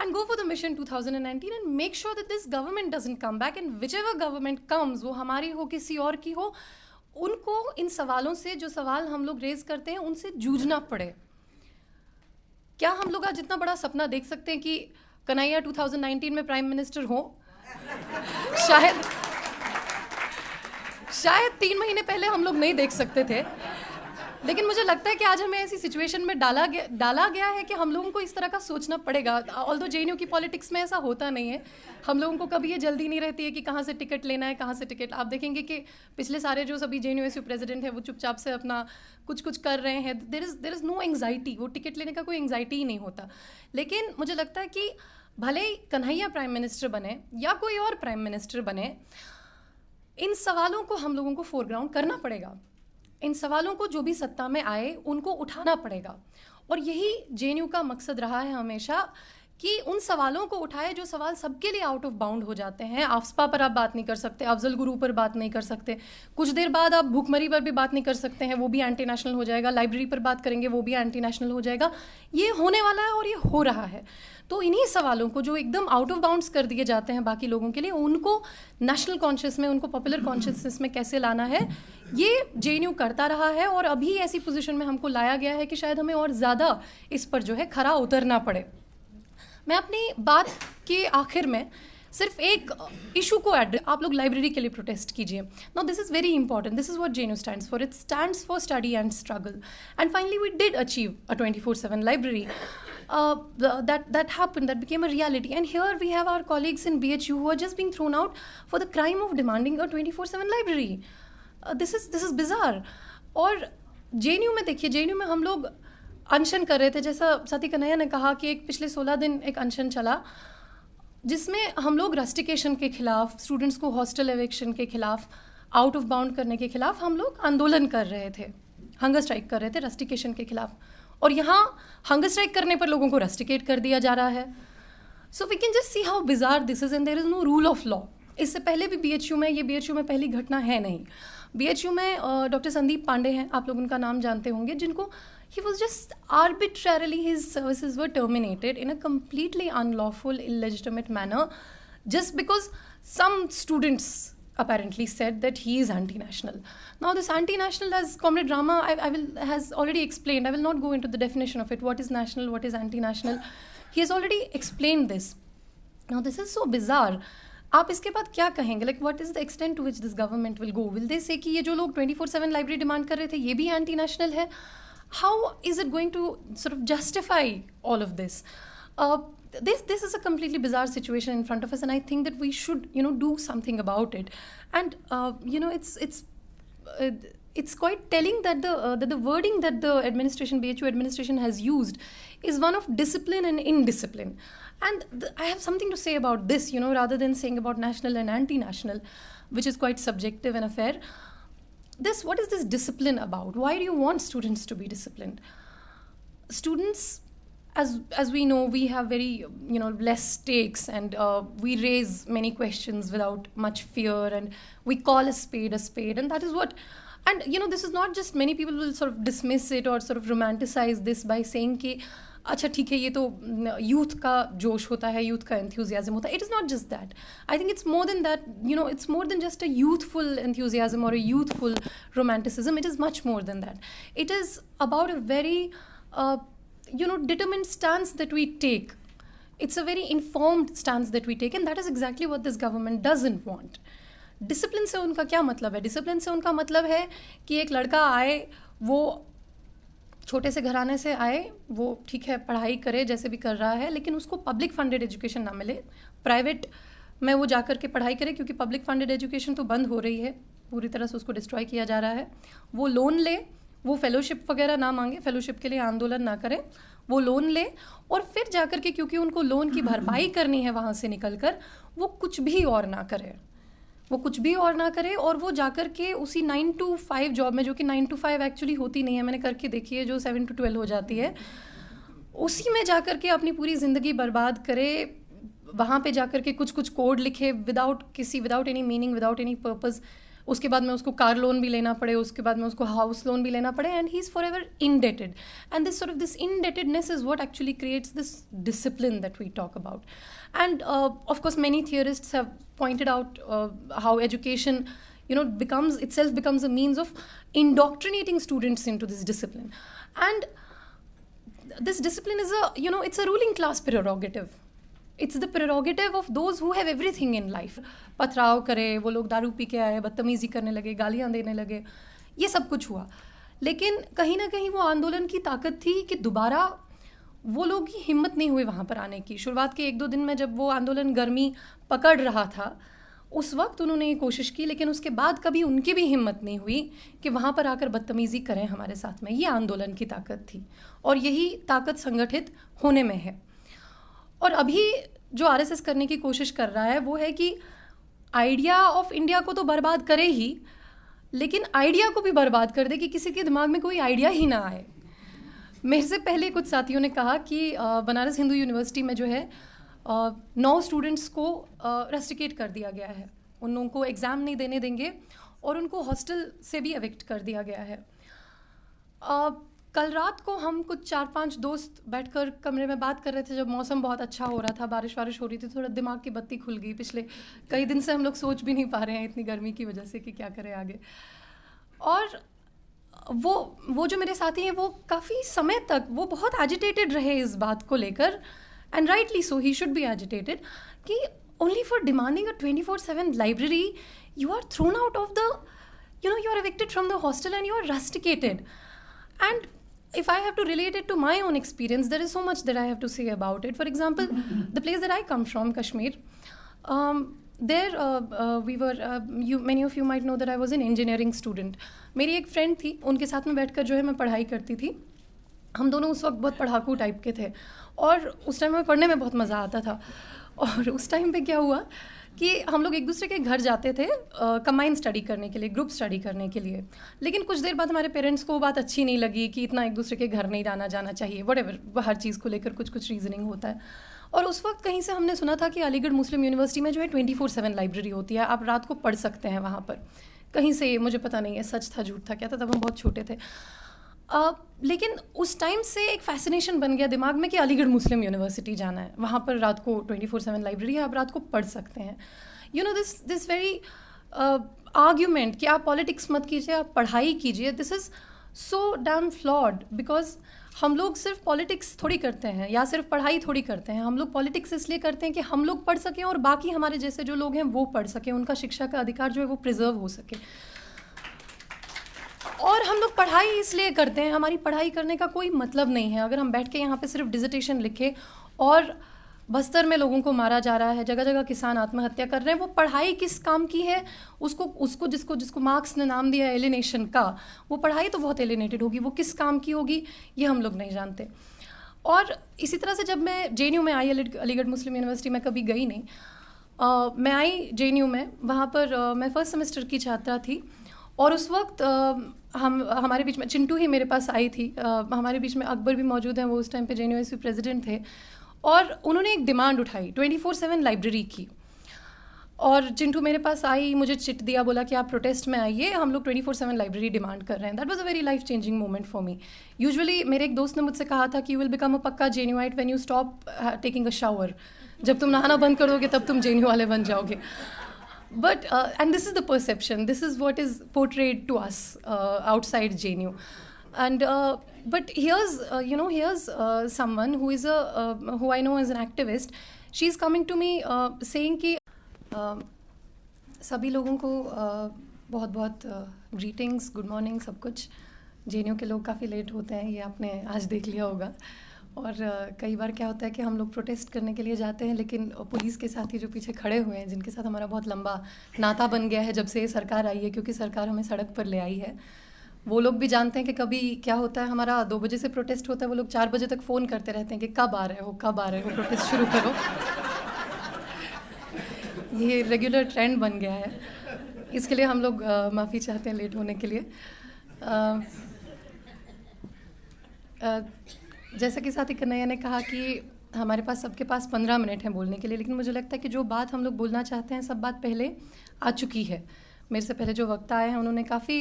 And go for the mission 2019 and make sure that this government doesn't come back, and whichever government comes, वो हमारी हो किसी और की हो, उनको इन सवालों से, जो सवाल हम लोग रेज करते हैं, उनसे जूझना पड़े. क्या हम लोग आज इतना बड़ा सपना देख सकते हैं कि कन्हैया 2019 में प्राइम मिनिस्टर हो? शायद 3 महीने पहले हम लोग नहीं देख सकते थे, लेकिन मुझे लगता है कि आज हमें ऐसी सिचुएशन में डाला गया है कि हम लोगों को इस तरह का सोचना पड़ेगा। ऑल्दो जेएनयू की पॉलिटिक्स में ऐसा होता नहीं है, हम लोगों को कभी ये जल्दी नहीं रहती है कि कहाँ से टिकट लेना है, कहाँ से टिकट। आप देखेंगे कि पिछले सारे जो सभी जेएनयू प्रेसिडेंट है वो चुपचाप से अपना कुछ कर रहे हैं। देर इज़ नो एंग्जाइटी, वो टिकट लेने का कोई एंग्जाइटी ही नहीं होता। लेकिन मुझे लगता है कि भले ही कन्हैया प्राइम मिनिस्टर बने या कोई और प्राइम मिनिस्टर बने, इन सवालों को हम लोगों को फोरग्राउंड करना पड़ेगा। इन सवालों को जो भी सत्ता में आए उनको उठाना पड़ेगा, और यही जेएनयू का मकसद रहा है हमेशा कि उन सवालों को उठाए जो सवाल सबके लिए आउट ऑफ बाउंड हो जाते हैं। आफ्सपा पर आप बात नहीं कर सकते, अफजल गुरु पर बात नहीं कर सकते, कुछ देर बाद आप भूखमरी पर भी बात नहीं कर सकते हैं, वो भी एंटी नेशनल हो जाएगा। लाइब्रेरी पर बात करेंगे, वो भी एंटी नेशनल हो जाएगा। ये होने वाला है और ये हो रहा है। तो इन्हीं सवालों को जो एकदम आउट ऑफ बाउंड्स कर दिए जाते हैं बाकी लोगों के लिए, उनको नेशनल कॉन्शियस में, उनको पॉपुलर कॉन्शियसनेस में कैसे लाना है, ये जेएनयू करता रहा है। और अभी ऐसी पोजीशन में हमको लाया गया है कि शायद हमें और ज़्यादा इस पर जो है खरा उतरना पड़े। मैं अपनी बात के आखिर में सिर्फ एक इशू को ऐड, आप लोग लाइब्रेरी के लिए प्रोटेस्ट कीजिए। Now this is very important, this is what JNU stands for. It stands for study and struggle, and finally we did achieve a 24/7 library. That happened, that became a reality. And here we have our colleagues in BHU who are just being thrown out for the crime of demanding a 24/7 library. This is bizarre. और JNU में देखिए, JNU में हम लोग अनशन कर रहे थे, जैसा साथी कन्हैया ने कहा कि एक पिछले 16 दिन एक अनशन चला, जिसमें हम लोग रस्टिकेशन के खिलाफ, स्टूडेंट्स को हॉस्टल एविक्शन के खिलाफ, आउट ऑफ बाउंड करने के खिलाफ हम लोग आंदोलन कर रहे थे, हंगर स्ट्राइक कर रहे थे रस्टिकेशन के खिलाफ। और यहाँ हंगर स्ट्राइक करने पर लोगों को रस्टिकेट कर दिया जा रहा है। So we can just see how bizarre this is, and there is no rule of law. इससे पहले भी बीएचयू में, ये बीएचयू में पहली घटना है नहीं। बीएचयू में डॉक्टर संदीप पांडे हैं, आप लोग उनका नाम जानते होंगे, जिनको he was just arbitrarily, his services were terminated in a completely unlawful, illegitimate manner, just because some students apparently said that he is anti-national. Now this anti-national, as Comrade Rama has already explained, I will not go into the definition of it, what is national, what is anti-national. He has already explained this. Now this is so bizarre. आप इसके बाद क्या कहेंगे? Like what is the extent to which this government will go? Will they say कि ये जो लोग 24/7 library demand कर रहे थे, ये भी anti-national है? How is it going to sort of justify all of this? This is a completely bizarre situation in front of us, and I think that we should, do something about it. And it's quite telling that the wording that the BHU administration has used is one of discipline and indiscipline. And I have something to say about this, rather than saying about national and anti-national, which is quite subjective and affair. What is this discipline about? Why do you want students to be disciplined? Students, as we know, we have very less stakes, and we raise many questions without much fear, and we call a spade, and that is what. And this is not just, many people will sort of dismiss it or sort of romanticize this by saying कि अच्छा ठीक है, ये तो youth का जोश होता है, यूथ का एंथ्यूजियाज्म होता है. It is not just that. I think it's more than that. It's more than just a youthful enthusiasm और a youthful romanticism. It is much more than that. It is about a very determined stance that we take. It's a very informed stance that we take, and that is exactly what this government doesn't want. Discipline से उनका क्या मतलब है? Discipline से उनका मतलब है कि एक लड़का आए, वो छोटे से घराने से आए, वो ठीक है पढ़ाई करे जैसे भी कर रहा है, लेकिन उसको पब्लिक फंडेड एजुकेशन ना मिले, प्राइवेट में वो जा कर के पढ़ाई करे, क्योंकि पब्लिक फंडेड एजुकेशन तो बंद हो रही है, पूरी तरह से उसको डिस्ट्रॉय किया जा रहा है. वो लोन ले, वो फेलोशिप वगैरह ना मांगे, फेलोशिप के लिए आंदोलन ना करें, वो लोन ले और फिर जाकर के, क्योंकि उनको लोन की भरपाई करनी है वहाँ से निकल कर, वो कुछ भी और ना करे, वो कुछ भी और ना करे, और वो जाकर के उसी 9 to 5 जॉब में, जो कि 9 to 5 एक्चुअली होती नहीं है, मैंने करके देखी है, जो 7 to 12 हो जाती है, उसी में जाकर के अपनी पूरी ज़िंदगी बर्बाद करे, वहाँ पे जाकर के कुछ कुछ कोड लिखे without any meaning, without any purpose. उसके बाद में उसको कार लोन भी लेना पड़े, उसके बाद में उसको हाउस लोन भी लेना पड़े, and he is forever indebted. And this indebtedness is what actually creates this discipline that we talk about. And of course, many theorists have pointed out how education, becomes a means of indoctrinating students into this discipline. And this discipline is it's a ruling class prerogative. It's the prerogative of those who have everything in life. पथराव करे, वो लोग दारू P के आए, बदतमीज़ी करने लगे, गालियाँ देने लगे, ये सब कुछ हुआ। लेकिन कहीं ना कहीं वो आंदोलन की ताकत थी कि दोबारा वो लोग की हिम्मत नहीं हुई वहाँ पर आने की। शुरुआत के 1-2 दिन में जब वो आंदोलन गर्मी पकड़ रहा था, उस वक्त उन्होंने ये कोशिश की, लेकिन उसके बाद कभी उनकी भी हिम्मत नहीं हुई कि वहाँ पर आकर बदतमीज़ी करें हमारे साथ में। ये आंदोलन की ताकत थी और यही ताकत संगठित होने में है। और अभी जो आरएसएस करने की कोशिश कर रहा है वो है कि आइडिया ऑफ इंडिया को तो बर्बाद करे ही, लेकिन आइडिया को भी बर्बाद कर दे कि किसी के दिमाग में कोई आइडिया ही ना आए। मेरे से पहले कुछ साथियों ने कहा कि बनारस हिंदू यूनिवर्सिटी में जो है 9 स्टूडेंट्स को रेस्ट्रिकेट कर दिया गया है, उन लोगों को एग्ज़ाम नहीं देने देंगे और उनको हॉस्टल से भी एविक्ट कर दिया गया है। कल रात को हम कुछ 4-5 दोस्त बैठकर कमरे में बात कर रहे थे, जब मौसम बहुत अच्छा हो रहा था, बारिश वारिश हो रही थी, थोड़ा दिमाग की बत्ती खुल गई। पिछले कई दिन से हम लोग सोच भी नहीं पा रहे हैं इतनी गर्मी की वजह से कि क्या करें आगे। और वो जो मेरे साथी हैं वो काफ़ी समय तक वो बहुत एजिटेटेड रहे इस बात को लेकर, and rightly so, he should be agitated, कि only for demanding a 24/7 library you are thrown out of the, you are evicted from the hostel and you are rusticated. And if I have to relate it to my own experience, there is so much that I have to say about it. For example, the place that I come from, Kashmir, there we were, many of you might know that I was an engineering student. मेरी एक friend थी, उनके साथ में बैठकर जो है मैं पढ़ाई करती थी। हम दोनों उस वक्त बहुत पढ़ाकू टाइप के थे और उस टाइम में पढ़ने में बहुत मज़ा आता था। और उस टाइम पे क्या हुआ कि हम लोग एक दूसरे के घर जाते थे कंबाइन स्टडी करने के लिए, ग्रुप स्टडी करने के लिए। लेकिन कुछ देर बाद हमारे पेरेंट्स को बात अच्छी नहीं लगी कि इतना एक दूसरे के घर नहीं जाना चाहिए, व्हाटएवर, हर चीज़ को लेकर कुछ रीजनिंग होता है। और उस वक्त कहीं से हमने सुना था कि अलीगढ़ मुस्लिम यूनिवर्सिटी में जो है 24/7 लाइब्रेरी होती है, आप रात को पढ़ सकते हैं वहाँ पर। कहीं से, मुझे पता नहीं है सच था झूठ था क्या था, तब हम बहुत छोटे थे। लेकिन उस टाइम से एक फैसिनेशन बन गया दिमाग में कि अलीगढ़ मुस्लिम यूनिवर्सिटी जाना है, वहाँ पर रात को 24/7 लाइब्रेरी है, आप रात को पढ़ सकते हैं। दिस वेरी आर्ग्यूमेंट कि आप पॉलिटिक्स मत कीजिए, आप पढ़ाई कीजिए, this is so damn flawed. Because हम लोग सिर्फ पॉलिटिक्स थोड़ी करते हैं या सिर्फ पढ़ाई थोड़ी करते हैं, हम लोग पॉलिटिक्स इसलिए करते हैं कि हम लोग पढ़ सकें और बाकी हमारे जैसे जो लोग हैं वो पढ़ सकें, उनका शिक्षा का अधिकार जो है वो प्रिजर्व हो सके। और हम लोग पढ़ाई इसलिए करते हैं, हमारी पढ़ाई करने का कोई मतलब नहीं है अगर हम बैठ के यहाँ पे सिर्फ डिजिटेशन लिखे और बस्तर में लोगों को मारा जा रहा है, जगह जगह किसान आत्महत्या कर रहे हैं। वो पढ़ाई किस काम की है, उसको जिसको मार्क्स ने नाम दिया एलिनेशन का, वो पढ़ाई तो बहुत एलिनेटेड होगी, वो किस काम की होगी ये हम लोग नहीं जानते। और इसी तरह से जब मैं JNU में आई, अलीगढ़ मुस्लिम यूनिवर्सिटी में कभी गई नहीं, मैं आई JNU में, वहाँ पर मैं फर्स्ट सेमेस्टर की छात्रा थी। और उस वक्त हमारे बीच में चिंटू ही मेरे पास आई थी, हमारे बीच में अकबर भी मौजूद हैं, वो उस टाइम पे JNU प्रेसिडेंट थे। और उन्होंने एक डिमांड उठाई 24/7 लाइब्रेरी की। और चिंटू मेरे पास आई, मुझे चिट दिया, बोला कि आप प्रोटेस्ट में आइए, हम लोग 24/7 लाइब्रेरी डिमांड कर रहे हैं। That was a very life changing moment for me. Usually मेरे एक दोस्त ने मुझसे कहा था कि यू विल बिकम अ पक्का JNUite when you stop taking a shower. जब तुम नहाना बंद कर दोगे तब तुम JNU वाले बन जाओगे। But and this is the perception, this is what is portrayed to us outside JNU. And but here's someone who is who I know is an activist. She's coming to me saying कि सभी लोगों को बहुत बहुत greetings, good morning, सब कुछ। JNU के लोग काफ़ी लेट होते हैं, ये आपने आज देख लिया होगा। और कई बार क्या होता है कि हम लोग प्रोटेस्ट करने के लिए जाते हैं, लेकिन पुलिस के साथी जो पीछे खड़े हुए हैं, जिनके साथ हमारा बहुत लंबा नाता बन गया है जब से ये सरकार आई है, क्योंकि सरकार हमें सड़क पर ले आई है, वो लोग भी जानते हैं कि कभी क्या होता है, हमारा 2 बजे से प्रोटेस्ट होता है, वो लोग 4 बजे तक फ़ोन करते रहते हैं कि कब आ रहे हो, प्रोटेस्ट शुरू करो। ये रेगुलर ट्रेंड बन गया है। इसके लिए हम लोग माफ़ी चाहते हैं लेट होने के लिए। जैसा कि साथी कन्हैया ने कहा कि हमारे पास सबके पास 15 मिनट हैं बोलने के लिए, लेकिन मुझे लगता है कि जो बात हम लोग बोलना चाहते हैं सब बात पहले आ चुकी है। मेरे से पहले जो वक्ता आए हैं उन्होंने काफ़ी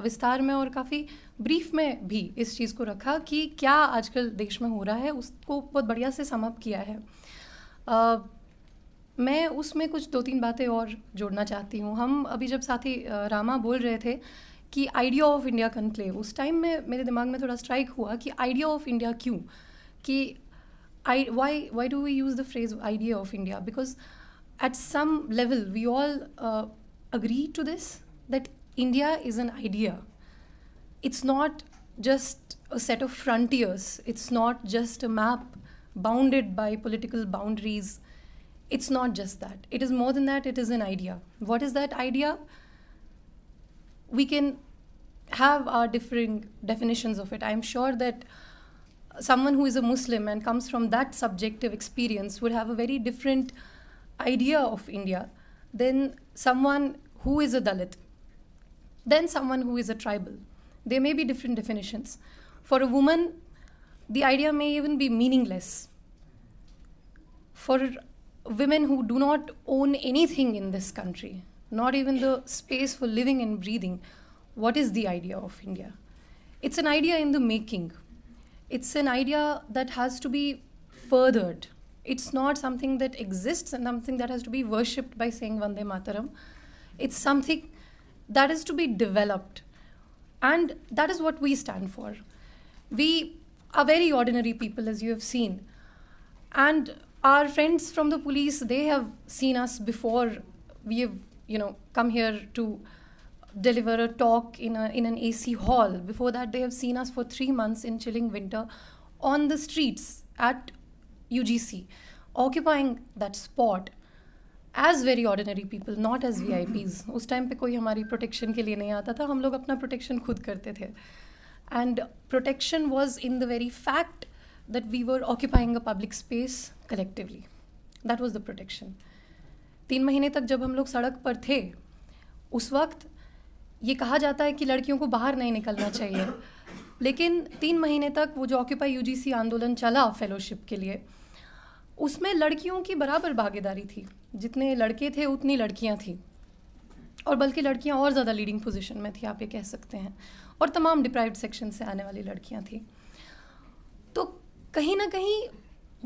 विस्तार में और काफ़ी ब्रीफ में भी इस चीज़ को रखा कि क्या आजकल देश में हो रहा है, उसको बहुत बढ़िया से सम अप किया है। मैं उसमें कुछ 2-3 बातें और जोड़ना चाहती हूँ। हम अभी जब साथी रामा बोल रहे थे कि आइडिया ऑफ इंडिया कन्क्लेव, उस टाइम में मेरे दिमाग में थोड़ा स्ट्राइक हुआ कि आइडिया ऑफ इंडिया क्यों, कि why do we use the phrase idea of India? Because at some level we all agree to this, that India is an idea. It's not just a set of frontiers. It's not just a map bounded by political boundaries. It's not just that. It is more than that. It is an idea. What is that idea? We can have our differing definitions of it. I'm sure that someone who is a Muslim and comes from that subjective experience would have a very different idea of India than someone who is a Dalit, than someone who is a tribal. There may be different definitions. For a woman, the idea may even be meaningless. For women who do not own anything in this country, not even the space for living and breathing, what is the idea of India? It's an idea in the making. It's an idea that has to be furthered. It's not something that exists and something that has to be worshipped by saying Vande Mataram. It's something that is to be developed. And that is what we stand for. We are very ordinary people, as you have seen. And our friends from the police, they have seen us before we have, come here to deliver a talk in an AC hall. Before that, they have seen us for 3 months in chilling winter on the streets at UGC, occupying that spot as very ordinary people, not as VIPs. उस time पे कोई हमारी protection के लिए नहीं आता था, हम लोग अपना प्रोटेक्शन खुद करते थे. And protection was in the very fact that we were occupying a public space collectively. That was the protection. 3 महीने तक जब हम लोग सड़क पर थे, उस वक्त ये कहा जाता है कि लड़कियों को बाहर नहीं निकलना चाहिए, लेकिन 3 महीने तक वो जो ऑक्यूपाई यूजीसी आंदोलन चला फेलोशिप के लिए, उसमें लड़कियों की बराबर भागीदारी थी. जितने लड़के थे उतनी लड़कियां थी, और बल्कि लड़कियां और ज़्यादा लीडिंग पोजीशन में थी, आप ये कह सकते हैं, और तमाम डिप्राइव्ड सेक्शन से आने वाली लड़कियां थी. तो कहीं ना कहीं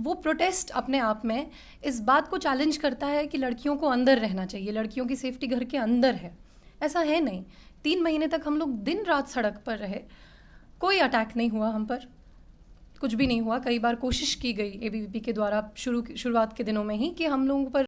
वो प्रोटेस्ट अपने आप में इस बात को चैलेंज करता है कि लड़कियों को अंदर रहना चाहिए, लड़कियों की सेफ्टी घर के अंदर है. ऐसा है नहीं. 3 महीने तक हम लोग दिन रात सड़क पर रहे, कोई अटैक नहीं हुआ हम पर, कुछ भी नहीं हुआ. कई बार कोशिश की गई ABVP के द्वारा शुरुआत के दिनों में ही कि हम लोगों पर